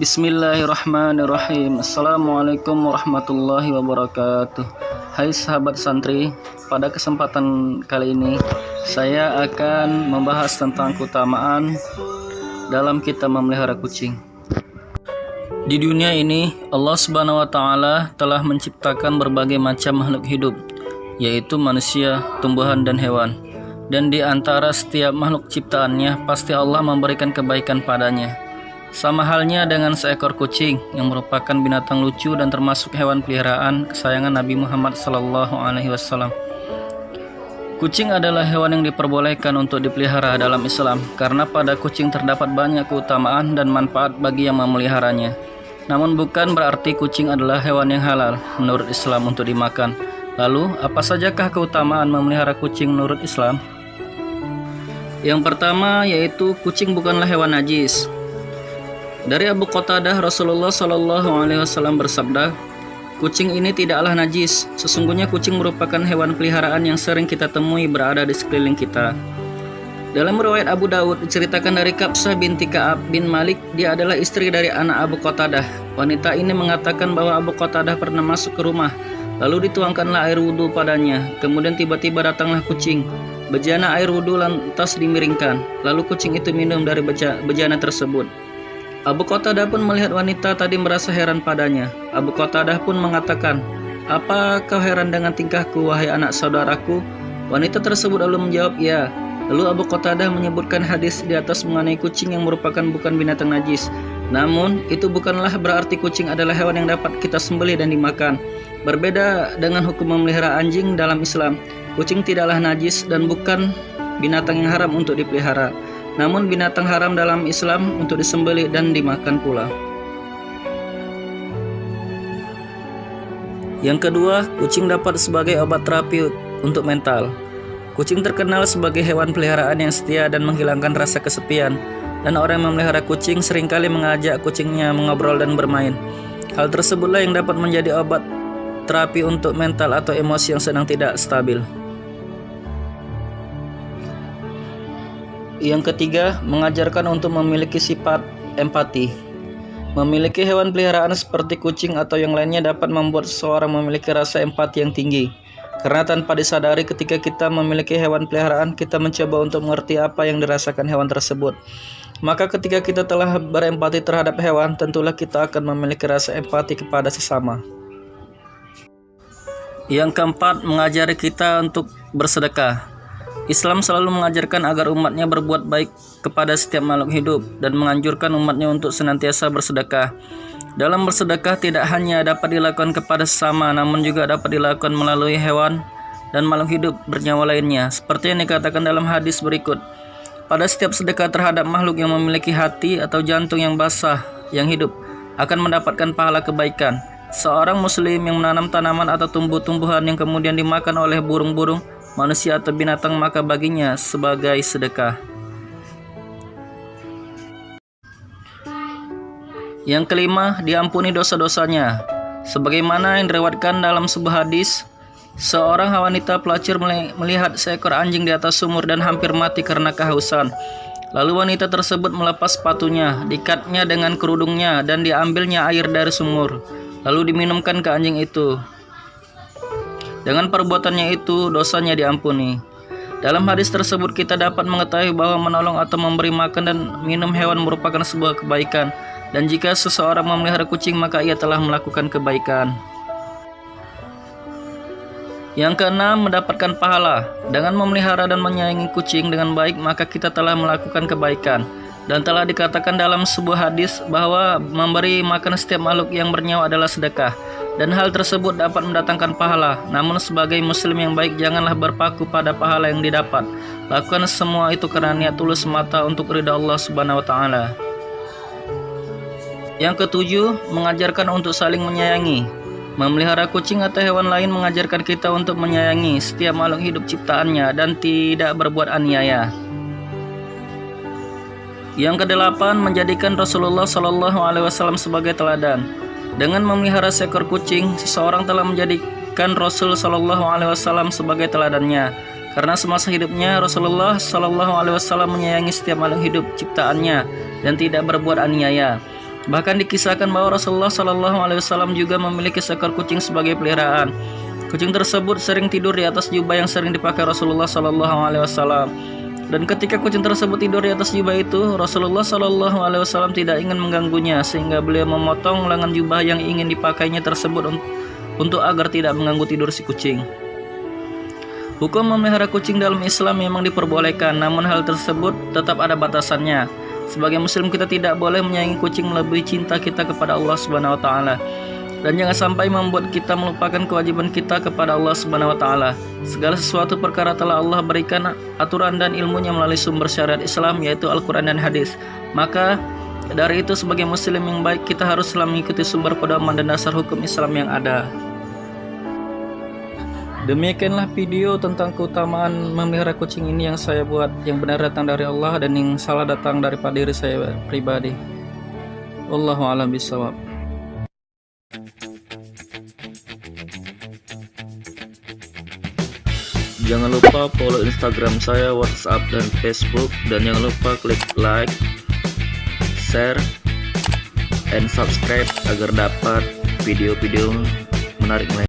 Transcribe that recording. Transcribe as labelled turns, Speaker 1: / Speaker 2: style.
Speaker 1: Bismillahirrahmanirrahim. Assalamualaikum warahmatullahi wabarakatuh. Hai sahabat santri, pada kesempatan kali ini saya akan membahas tentang keutamaan dalam kita memelihara kucing. Di dunia ini Allah Subhanahu wa taala telah menciptakan berbagai macam makhluk hidup, yaitu manusia, tumbuhan dan hewan. Dan di antara setiap makhluk ciptaannya pasti Allah memberikan kebaikan padanya. Sama halnya dengan seekor kucing yang merupakan binatang lucu dan termasuk hewan peliharaan kesayangan Nabi Muhammad SAW. Kucing adalah hewan yang diperbolehkan untuk dipelihara dalam Islam karena pada kucing terdapat banyak keutamaan dan manfaat bagi yang memeliharanya. Namun bukan berarti kucing adalah hewan yang halal menurut Islam untuk dimakan. Lalu, apa sajakah keutamaan memelihara kucing menurut Islam? Yang pertama yaitu kucing bukanlah hewan najis. Dari Abu Qatadah, Rasulullah SAW bersabda, kucing ini tidaklah najis. Sesungguhnya kucing merupakan hewan peliharaan yang sering kita temui berada di sekeliling kita. Dalam riwayat Abu Daud diceritakan dari Kabsah binti Ka'ab bin Malik, dia adalah istri dari anak Abu Qatadah. Wanita ini mengatakan bahwa Abu Qatadah pernah masuk ke rumah, lalu dituangkanlah air wudhu padanya. Kemudian tiba-tiba datanglah kucing. Bejana air wudhu lantas dimiringkan, lalu kucing itu minum dari bejana tersebut. Abu Qatadah pun melihat wanita tadi merasa heran padanya. Abu Qatadah pun mengatakan, "Apa kau heran dengan tingkahku, wahai anak saudaraku?" Wanita tersebut lalu menjawab, "Ya." Lalu Abu Qatadah menyebutkan hadis di atas mengenai kucing yang merupakan bukan binatang najis. Namun, itu bukanlah berarti kucing adalah hewan yang dapat kita sembelih dan dimakan. Berbeda dengan hukum memelihara anjing dalam Islam, kucing tidaklah najis dan bukan binatang yang haram untuk dipelihara. Namun binatang haram dalam Islam untuk disembelih dan dimakan pula. Yang kedua, kucing dapat sebagai obat terapi untuk mental. Kucing terkenal sebagai hewan peliharaan yang setia dan menghilangkan rasa kesepian. Dan orang yang memelihara kucing seringkali mengajak kucingnya mengobrol dan bermain. Hal tersebutlah yang dapat menjadi obat terapi untuk mental atau emosi yang sedang tidak stabil. Yang ketiga, mengajarkan untuk memiliki sifat empati. Memiliki hewan peliharaan seperti kucing atau yang lainnya dapat membuat seseorang memiliki rasa empati yang tinggi. Karena tanpa disadari ketika kita memiliki hewan peliharaan, kita mencoba untuk mengerti apa yang dirasakan hewan tersebut. Maka ketika kita telah berempati terhadap hewan, tentulah kita akan memiliki rasa empati kepada sesama. Yang keempat, mengajari kita untuk bersedekah. Islam selalu mengajarkan agar umatnya berbuat baik kepada setiap makhluk hidup dan menganjurkan umatnya untuk senantiasa bersedekah. Dalam bersedekah tidak hanya dapat dilakukan kepada sesama, namun juga dapat dilakukan melalui hewan dan makhluk hidup bernyawa lainnya. Seperti yang dikatakan dalam hadis berikut, pada setiap sedekah terhadap makhluk yang memiliki hati atau jantung yang basah, yang hidup, akan mendapatkan pahala kebaikan. Seorang muslim yang menanam tanaman atau tumbuh-tumbuhan yang kemudian dimakan oleh burung-burung, manusia atau binatang, maka baginya sebagai sedekah. Yang kelima, diampuni dosa-dosanya. Sebagaimana yang diriwayatkan dalam sebuah hadis, seorang wanita pelacur melihat seekor anjing di atas sumur dan hampir mati karena kehausan. Lalu wanita tersebut melepas sepatunya, diikatnya dengan kerudungnya dan diambilnya air dari sumur, lalu diminumkan ke anjing itu. Dengan perbuatannya itu, dosanya diampuni. Dalam hadis tersebut kita dapat mengetahui bahwa menolong atau memberi makan dan minum hewan merupakan sebuah kebaikan. Dan jika seseorang memelihara kucing, maka ia telah melakukan kebaikan. Yang keenam, mendapatkan pahala. Dengan memelihara dan menyayangi kucing dengan baik, maka kita telah melakukan kebaikan. Dan telah dikatakan dalam sebuah hadis bahwa memberi makan setiap makhluk yang bernyawa adalah sedekah. Dan hal tersebut dapat mendatangkan pahala. Namun sebagai muslim yang baik, janganlah berpaku pada pahala yang didapat. Lakukan semua itu karena niat tulus semata untuk ridha Allah Subhanahu wa taala. Yang ketujuh, mengajarkan untuk saling menyayangi. Memelihara kucing atau hewan lain mengajarkan kita untuk menyayangi setiap makhluk hidup ciptaannya dan tidak berbuat aniaya. Yang kedelapan, menjadikan Rasulullah SAW sebagai teladan. Dengan memelihara seekor kucing, seseorang telah menjadikan Rasul SAW sebagai teladannya. Karena semasa hidupnya Rasulullah SAW menyayangi setiap makhluk hidup ciptaannya dan tidak berbuat aniaya. Bahkan dikisahkan bahwa Rasulullah Shallallahu Alaihi Wasallam juga memiliki seekor kucing sebagai peliharaan. Kucing tersebut sering tidur di atas jubah yang sering dipakai Rasulullah Shallallahu Alaihi Wasallam. Dan ketika kucing tersebut tidur di atas jubah itu, Rasulullah Shallallahu Alaihi Wasallam tidak ingin mengganggunya, sehingga beliau memotong lengan jubah yang ingin dipakainya tersebut untuk agar tidak mengganggu tidur si kucing. Hukum memelihara kucing dalam Islam memang diperbolehkan, namun hal tersebut tetap ada batasannya. Sebagai muslim kita tidak boleh menyayangi kucing melebihi cinta kita kepada Allah Subhanahu wa taala. Dan jangan sampai membuat kita melupakan kewajiban kita kepada Allah Subhanahu wa taala. Segala sesuatu perkara telah Allah berikan aturan dan ilmunya melalui sumber syariat Islam, yaitu Al-Qur'an dan hadis. Maka dari itu sebagai muslim yang baik kita harus selalu mengikuti sumber pedoman dan dasar hukum Islam yang ada. Demikianlah video tentang keutamaan memelihara kucing ini yang saya buat, yang benar datang dari Allah dan yang salah datang daripada diri saya pribadi. Wallahu a'lam bishawab. Jangan lupa follow Instagram saya, WhatsApp, dan Facebook, dan jangan lupa klik like, share, and subscribe agar dapat video-video menarik lain.